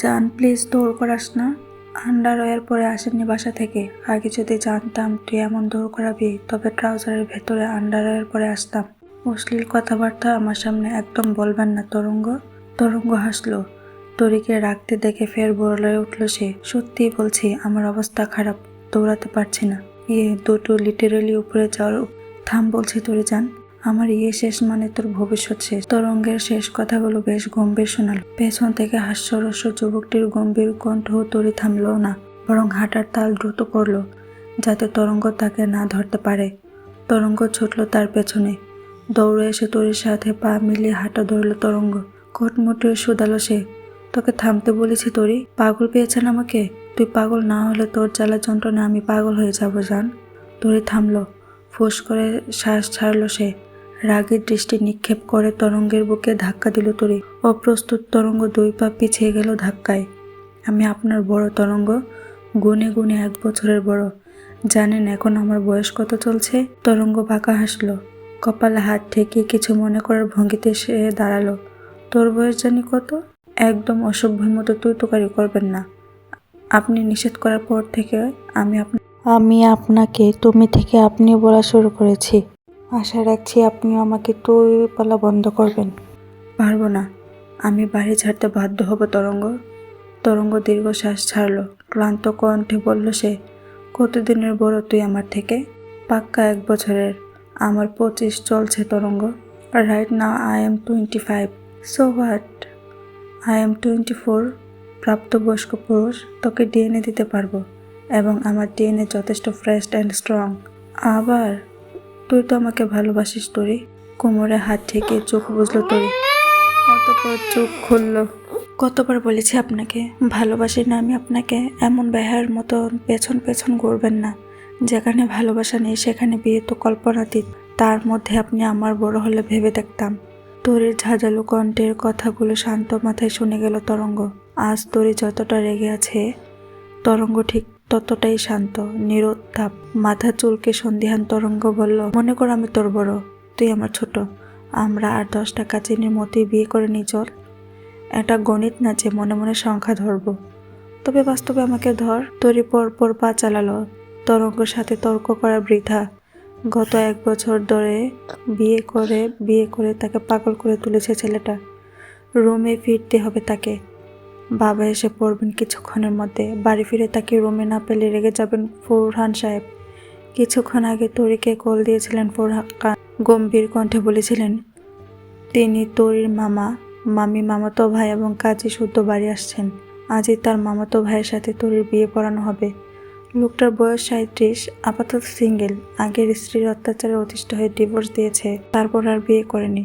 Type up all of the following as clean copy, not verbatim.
জান প্লিজ দৌড় করাস না। আন্ডারওয়্যার পরে আসেননি বাসা থেকে। আগে যদি জানতাম তুই এমন দৌড় করাবি তবে ট্রাউজারের ভেতরে আন্ডারওয়্যার পরে আসতাম। অশ্লীল কথাবার্তা আমার সামনে একদম বলবেন না তরঙ্গ। তরঙ্গ হাসলো। তরিকে রাখতে দেখে ফের বলে উঠল সে, সত্যিই বলছি আমার অবস্থা খারাপ, দৌড়াতে পারছি না। দুটো লিটারেলি উপরে যাওয়ার। থাম বলছি তরি জান, আমার শেষ মানে তোর ভবিষ্যৎ শেষ। তরঙ্গের শেষ কথাগুলো বেশ গম্ভীর শোনালো। পেছন থেকে হাস্যরস্য যুবকটির গম্ভীর কণ্ঠ। তরি থামলো না, বরং হাঁটার তাল দ্রুত করলো যাতে তরঙ্গ তাকে না ধরতে পারে। তরঙ্গ ছুটলো তার পেছনে। দৌড়ে এসে তরির সাথে পা মিলিয়ে হাঁটা ধরলো তরঙ্গ। কোটমুটে শুধালো সে, তোকে থামতে বলেছি তরি? পাগল পেয়েছেন আমাকে? তুই পাগল না হলে তোর জ্বালা যন্ত্রণা আমি পাগল হয়ে যাব জান। তরি থামলো। ফুস করে শ্বাস ছাড়লো সে। রাগের দৃষ্টি নিক্ষেপ করে তরঙ্গের বুকে ধাক্কা দিল তরি। অপ্রস্তুত তরঙ্গ 2 পা পিছিয়ে গেল ধাক্কায়। আমি আপনার বড় তরঙ্গ, গুনে গুনে 1 বছরের বড়। জানেন এখন আমার বয়স কত চলছে? তরঙ্গ বাঁকা হাসলো। কপালে হাত ঠেকিয়ে কিছু মনে করার ভঙ্গিতে সে দাঁড়ালো। তোর বয়স জানি কত? একদম অসভ্যের মতো তুই তোকারি করবেন না। আপনি নিষেধ করার পর থেকে আমি আপনাকে তুমি থেকে আপনি বলা শুরু করেছি। আশা রাখছি আপনিও আমাকে তুই বলা বন্ধ করবেন। পারবো না, আমি বাড়ি ছাড়তে বাধ্য হব তরঙ্গ। তরঙ্গ দীর্ঘশ্বাস ছাড়লো। ক্লান্ত কণ্ঠে বলল সে, কতদিনের বড় তুই আমার থেকে? পাক্কা 1 বছরের। আমার 25 চলছে তরঙ্গ। Right now I am 25। So what? I am 24। প্রাপ্তবয়স্ক পুরুষ। তোকে ডিএনএ দিতে পারবো এবং আমার ডিএনএ যথেষ্ট ফ্রেশ অ্যান্ড স্ট্রং। আবার তুই তো আমাকে ভালোবাসিস তরি। কোমরে হাত ঠেকে চোখ বুঝলো তরি। অতঃপর চোখ খুলল। কতবার বলেছি আপনাকে ভালোবাসি না আমি আপনাকে? এমন বেহার মতো পেছন পেছন ঘুরবেন না। যেখানে ভালোবাসা নেই সেখানে বিয়ে তো কল্পনাতীত। তার মধ্যে আপনি আমার বড় হলে ভেবে দেখতাম। তরির ঝাঁঝালো কণ্ঠের কথাগুলো শান্ত মাথায় শুনে গেল তরঙ্গ। আজ তরি যতটা রেগে আছে, তরঙ্গ ঠিক ততটাই শান্ত, নিরুত্তাপ। মাথা চুলকে সন্দিহান তরঙ্গ বলল, মনে কর আমি তোর বড়, তুই আমার ছোট। আমরা আর 10টা কাচিনির মতোই বিয়ে করে নিই চল। এটা গণিত না যে মনে মনে সংখ্যা ধরবো। তবে বাস্তবে আমাকে ধর। তরি পর পা চালালো। তরঙ্গের সাথে তর্ক করা বৃথা। গত 1 বছর ধরে বিয়ে করে তাকে পাগল করে তুলেছে ছেলেটা। রুমে ফিরতে হবে তাকে। বাবা এসে পড়বেন কিছুক্ষণের মধ্যে। বাড়ি ফিরে তাকে রুমে না পেলে রেগে যাবেন ফরহান সাহেব। কিছুক্ষণ আগে তরিকে কল দিয়েছিলেন ফরহান। গম্ভীর কণ্ঠে বলেছিলেন তিনি তরির মামি, মামাতো ভাই এবং কাজী শুদ্ধ বাড়ি আসছেন। আজই তার মামাতো ভাইয়ের সাথে তরির বিয়ে পড়ানো হবে। লোকটার বয়স 37, আপাতত সিঙ্গেল। আগের স্ত্রীর অত্যাচারে অতিষ্ঠ হয়ে ডিভোর্স দিয়েছে, তারপর আর বিয়ে করেনি।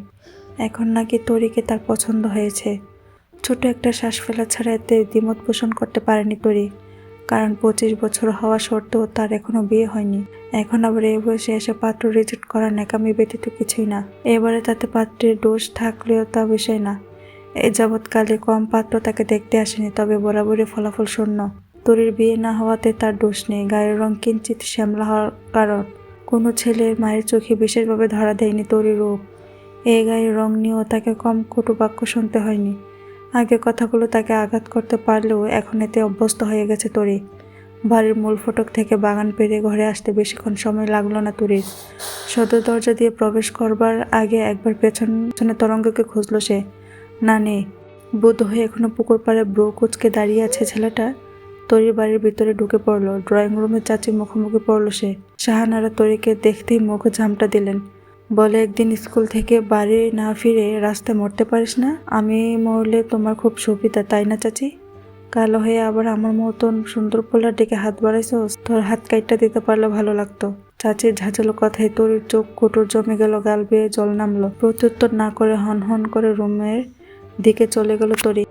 এখন নাকি তরিকে তার পছন্দ হয়েছে। ছোট একটা শ্বাস ফেলা ছাড়া এতে দ্বিমত পোষণ করতে পারেনি তরি। কারণ 25 বছর হওয়া সত্ত্বেও তার এখনো বিয়ে হয়নি। এখন আবার এই বয়সে এসে পাত্র রিজেক্ট করা ন্যাকামি ব্যতীত কিছুই না। এবারে তাতে পাত্রের দোষ থাকলেও তা বিষয় না। এই যাবৎকালে কম পাত্র তাকে দেখতে আসেনি, তবে বরাবরই ফলাফল শূন্য। তরির বিয়ে না হওয়াতে তার দোষ নেই। গায়ের রং কিঞ্চিত শ্যামলা হওয়ার কারণ। কোনো ছেলের মায়ের চোখে বিশেষভাবে ধরা দেয়নি তরির রূপ। এই গায়ের রং নিয়েও তাকে কম কটু বাক্য শুনতে হয়নি। আগে কথাগুলো তাকে আঘাত করতে পারলেও এখন এতে অভ্যস্ত হয়ে গেছে তরি। বাড়ির মূল ফটক থেকে বাগান পেরিয়ে ঘরে আসতে বেশিক্ষণ সময় লাগলো না তরির। সদর দরজা দিয়ে প্রবেশ করবার আগে একবার পেছনে তরঙ্গকে খুঁজল সে। না, নেই। বোধ হয়ে এখনো পুকুর পাড়ে ব্রো কুচকে দাঁড়িয়ে আছে ছেলেটা। তরির বাড়ির ভিতরে ঢুকে পড়ল। ড্রয়িং রুমে চাচির মুখোমুখি পড়ল সে। শাহানারা তরিকে দেখতেই মুখ ঝামটা দিলেন। বলে, একদিন স্কুল থেকে বাড়ি না ফিরে রাস্তায় মরতে পারিস না? আমি মরলে তোমার খুব সুবিধা, তাই না চাচি? কালো হয়ে আবার আমার মতন সুন্দর পোলার ডেকে হাত বাড়াইছস? তোর হাত কাইটটা দিতে পারলে ভালো লাগতো। চাচির ঝাঁঝালো কথায় তরির চোখ কুটুর জমে গেল, গাল বেয়ে জল নামলো। প্রত্যুত্তর না করে হন হন করে রুমের দিকে চলে গেল তরি।